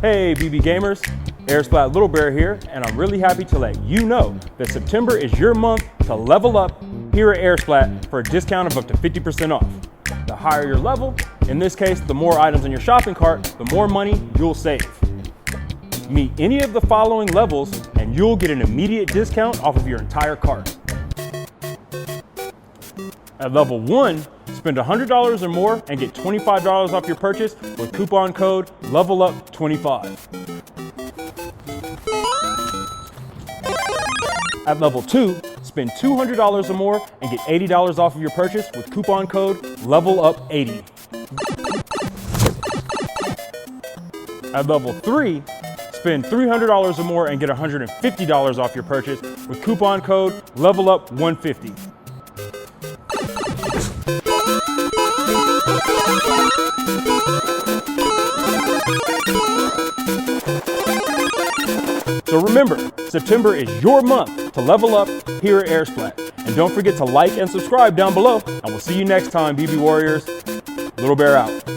Hey BB Gamers, AirSplat Little Bear here, and I'm really happy to let you know that September is your month to level up here at AirSplat for a discount of up to 50% off. The higher your level, in this case the more items in your shopping cart, the more money you'll save. Meet any of the following levels and you'll get an immediate discount off of your entire cart. At level 1, spend $100 or more and get $25 off your purchase with coupon code LEVELUP25. At level 2, spend $200 or more and get $80 off of your purchase with coupon code LEVELUP80. At level 3, spend $300 or more and get $150 off your purchase with coupon code LEVELUP150. So remember, September is your month to level up here at AirSplat. And don't forget to like and subscribe down below. And we'll see you next time, BB Warriors. Little Bear out.